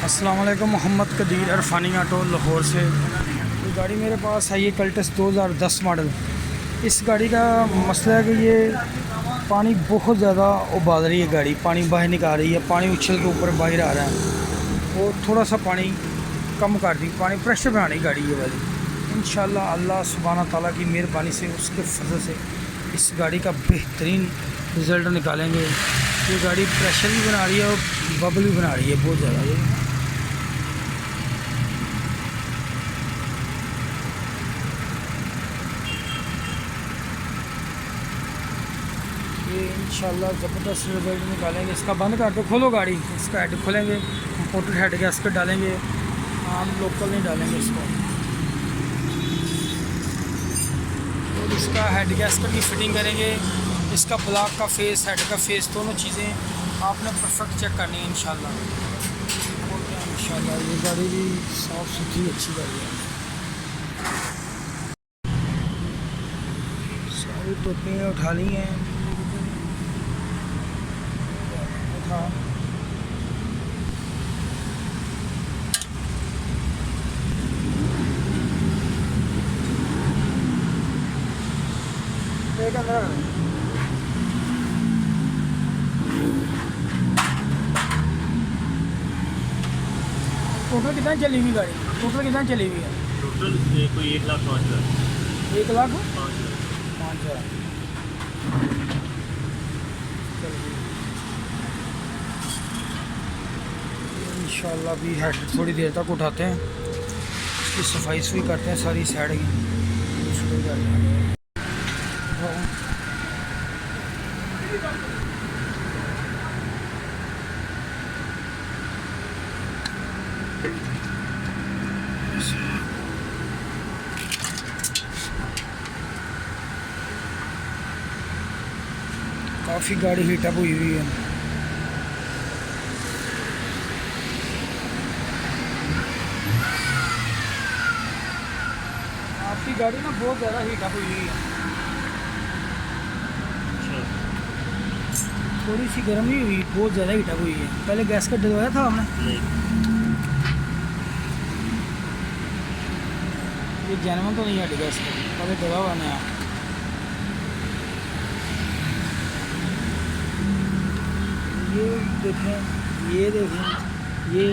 अस्सलाम वालेकुम। मोहम्मद कदीर अरफानी ऑटो लाहौर से। ये गाड़ी मेरे पास है, ये कल्टस 2010 मॉडल। इस गाड़ी का मसला है कि ये पानी बहुत ज़्यादा उबाल रही है गाड़ी, पानी बाहर निकाल रही है, पानी उछल के ऊपर बाहर आ रहा है। और थोड़ा सा पानी कम कर दी, पानी प्रेशर में आनी गाड़ी ये वाली। इंशाल्लाह अल्लाह सुब्हाना ताला की मेहरबानी से, उसके फजल से इस गाड़ी का बेहतरीन रिज़ल्ट निकालेंगे। ये गाड़ी प्रेशर भी बना रही है और बबल भी बना रही है बहुत ज़्यादा। ये इंशाल्लाह ज़बरदस्त रिज़ल्ट निकालेंगे। इसका बंद कर दो, खोलो गाड़ी, इसका हेड खोलेंगे, इम्पोर्टेड हेड गैस्केट डालेंगे, आम लोकल नहीं डालेंगे इसको। और इसका हेड गैस्केट की फिटिंग करेंगे। इसका ब्लॉक का फेस, हेड का फेस, दोनों चीज़ें आपने परफेक्ट चेक करनी है इंशाल्लाह। इंशाल्लाह ये गाड़ी भी साफ़ सुथरी अच्छी गाड़ी है। सारी टोपियाँ उठा ली हैं, उठा एक अंदर टोटल कितना चली हुई गाड़ी? टोटल कितना चली हुई है? टोटल कोई 1,05,000। 1,05,000। इंशाल्लाह भी हेड थोड़ी देर तक उठाते हैं, इसकी सफाई सुई करते हैं सारी साइड की। काफ़ी गाड़ी हीटअप हुई हुई है। आपकी गाड़ी ना बहुत ज़्यादा हीटअप हुई हुई है, थोड़ी सी गर्म नहीं हुई, बहुत ज़्यादा हीटअप हुई है। पहले गैस का डलवाया था हमने, ये जेनवन तो नहीं है गैस का, पहले डला हुआ नया। ये देखें, ये देखें, ये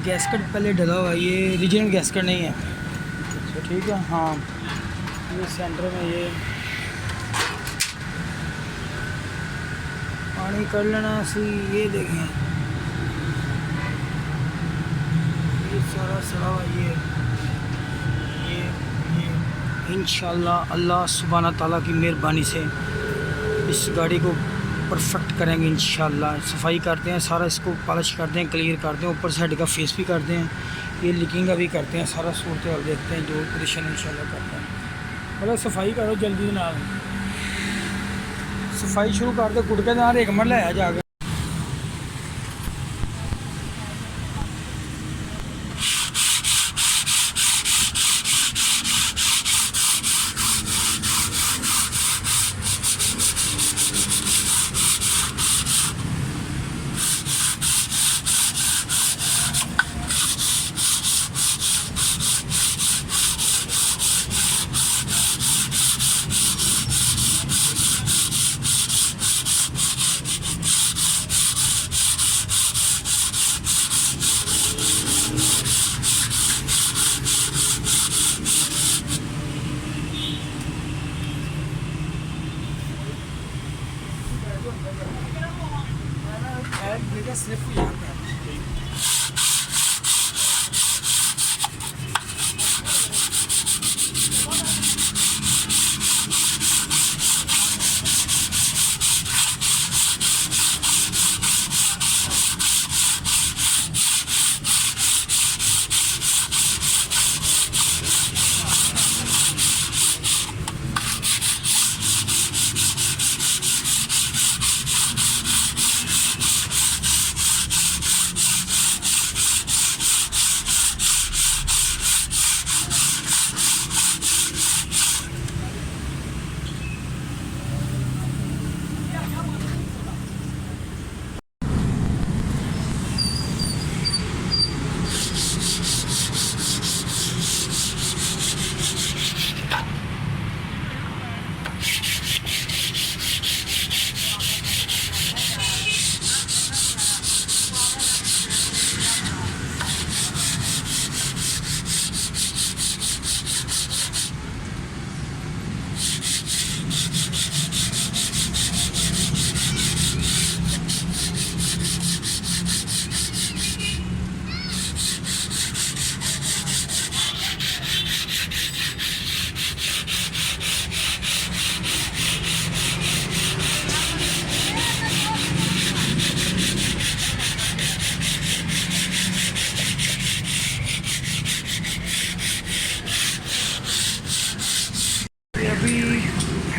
गैसकट पहले डला हुआ है, ये रीजनल गैसकट नहीं है। अच्छा ठीक है। हाँ, ये सेंटर में ये पानी कर लेना सी। ये देखें, ये सारा सड़ा हुआ ये इंशाल्लाह अल्लाह सुब्हाना ताला की मेहरबानी से इस गाड़ी को परफेक्ट करेंगे इंशाल्लाह। सफाई करते हैं, सारा इसको पॉलिश करते हैं, क्लियर करते हैं, ऊपर से हेड का फेस भी करते हैं, ये लीकिंग का भी करते हैं, सारा सूरत हाल देखते हैं, जो ऑपरेशन इंशाल्लाह करते हैं। मतलब सफाई करो जल्दी ना, सफाई शुरू कर दो, गुड़के ना एक मिनट लाया जाके।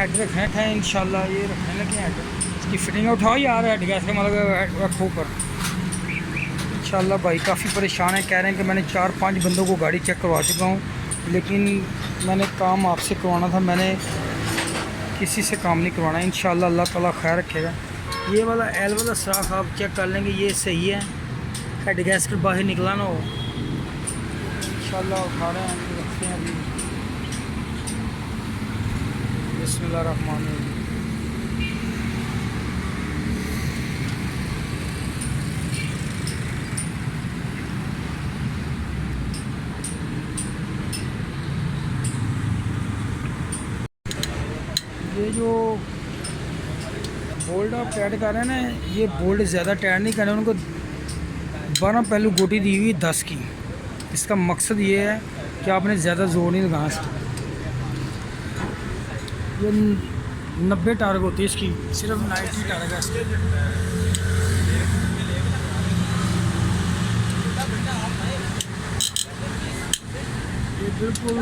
हेड रखने थे इंशाल्लाह, ये रखने लगे हेड। इसकी फिटिंग उठाओ यार, हेड गैस का मतलब रखो ऊपर इंशाल्लाह। भाई काफ़ी परेशान है, कह रहे हैं कि मैंने 4-5 बंदों को गाड़ी चेक करवा चुका हूँ, लेकिन मैंने काम आपसे करवाना था, मैंने किसी से काम नहीं करवाना। इंशाल्लाह अल्लाह ताला खैर रखेगा। ये वाला एल वाला सुराख आप चेक कर लेंगे, ये सही है, हेड गैस के बाहर निकला ना हो। इंशाल्लाह उठा रहे हैं, रखते हैं अभी। बिस्मिल्लाहिर्रहमानिर्रहीम। ये जो बोल्ट आप टाइट कर रहे हैं ना, ये बोल्ट ज़्यादा टाइट नहीं करना, उनको 12 पहलू गोटी दी हुई 10 की। इसका मकसद ये है कि आपने ज़्यादा जोर नहीं लगाना। ये 90 टारक होती है इसकी, सिर्फ 90 टारक है इसकी। ये बिल्कुल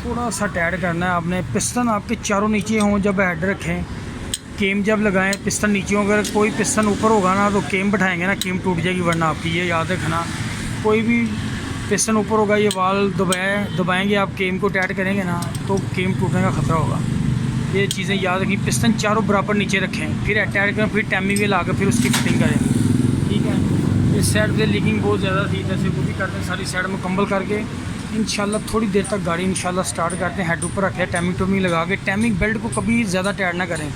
थोड़ा सा टाइट करना है आपने। पिस्टन आपके चारों नीचे हों जब हेड रखें, केम जब लगाएं पिस्टन नीचे हों। अगर कोई पिस्टन ऊपर होगा ना तो केम बैठाएंगे ना, केम टूट जाएगी वरना आपकी, ये याद रखना। कोई भी पिस्टन ऊपर होगा, ये वाल दबाएंगे आप, केम को टाइट करेंगे ना तो केम टूटने का ख़तरा होगा। ये चीज़ें याद रखिए। पिस्टन चारों बराबर नीचे रखें, फिर टाइट करें, फिर टाइमिंग भी ला कर फिर उसकी फिटिंग करें, ठीक है। इस साइड से लीकिंग बहुत ज़्यादा थी, जैसे वो भी करते हैं, सारी साइड मुकम्मल करके इंशाल्लाह थोड़ी देर तक गाड़ी इंशाल्लाह स्टार्ट करते हैं। हेड ऊपर रखें, टाइमिंग टूमिंग लगा के। टाइमिंग बेल्ट को कभी ज़्यादा टाइट ना करें।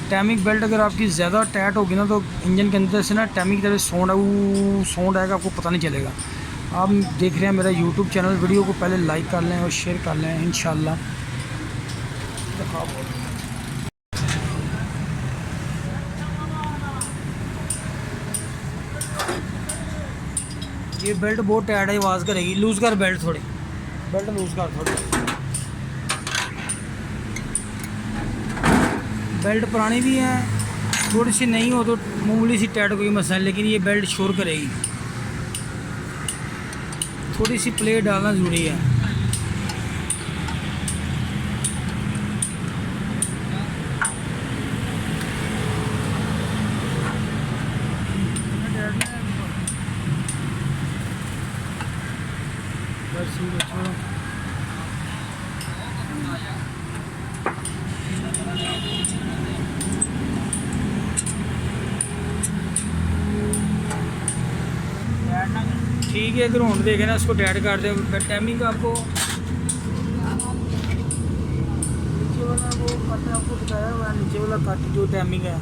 टाइमिंग बेल्ट अगर आपकी ज़्यादा टाइट होगी ना तो इंजन के अंदर से ना टाइमिंग की तरह साउंड आएगा, आपको पता नहीं चलेगा। आप देख रहे हैं मेरा यूट्यूब चैनल, वीडियो को पहले लाइक कर लें और शेयर कर लें इंशाल्लाह। ये बेल्ट बहुत टाइट है, आवाज़ करेगी। लूज़ कर बेल्ट थोड़ी, बेल्ट लूज़ कर थोड़ी। बेल्ट पुरानी भी है, थोड़ी सी नहीं हो तो मामूली सी टाइट कोई मसला, लेकिन ये बेल्ट शोर करेगी। थोड़ी सी प्लेट डालना ज़रूरी है। ठीक है, ग्राउंड देखे ना, उसको टाइट कर दे। टाइमिंग आपको नीचे वाला वो कट आपको बताया हुआ है, नीचे वाला कट जो टाइमिंग है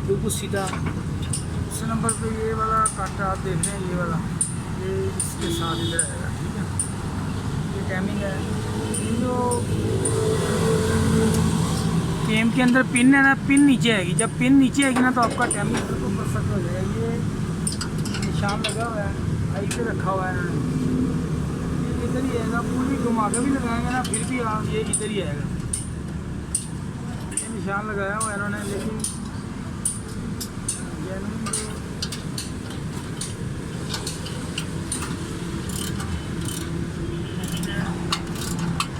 बिल्कुल सीधा। इस नंबर पे ये वाला कट आप देख रहे हैं, ये वाला, ये इसके साथ इधर आएगा, ठीक है। ये टाइमिंग है। जो केम के अंदर पिन है ना, पिन नीचे आएगी। जब पिन नीचे आएगी ना तो आपका टाइमिंग बिल्कुल परफेक्ट हो जाएगा। ये निशान लगा हुआ है, हाई पे रखा हुआ है, ये इधर ही आएगा। पूरी घुमा के भी लगाएंगे ना फिर भी आप, ये इधर ही आएगा। ये निशान लगाया हुआ है इन्होंने, लेकिन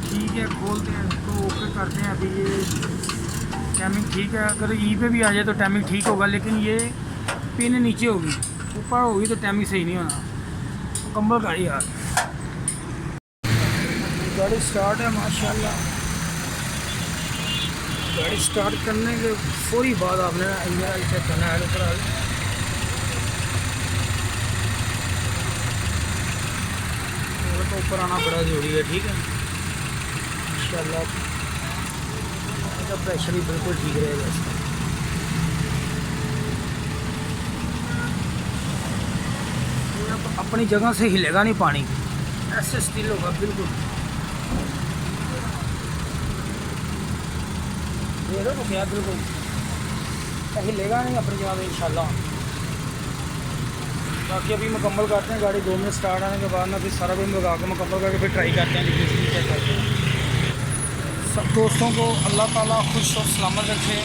ठीक है, खोलते हैं तो ओके करते हैं। अभी ये टाइमिंग ठीक है, अगर ई पे भी आ जाए तो टाइमिंग ठीक होगा, लेकिन ये पिन नीचे होगी, ऊपर होगी तो टाइमिंग सही नहीं होना। मुकम्मल गाड़ी यार, गाड़ी स्टार्ट है माशाल्लाह। गाड़ी स्टार्ट करने के फौरी बाद आपने इंजन चेक करना है। तो ऊपर आना बड़ा ज़रूरी है, ठीक है। इंशाल्लाह इसका प्रेशर भी बिल्कुल ठीक रहेगा इसका। अपनी जगह से हिलेगा नहीं पानी, ऐसे स्टिल होगा बिल्कुल। ये लो क्या बिल्कुल हिलेगा नहीं अपनी जगह पे इंशाल्लाह। बाकी अभी मुकम्मल करते हैं गाड़ी 2 मिनट स्टार्ट आने के बाद ना, फिर सारा कुछ लगा के मुकम्मल करके फिर ट्राई करते हैं, चेक करते हैं। सब दोस्तों को अल्लाह ताला खुश और सलामत रखे।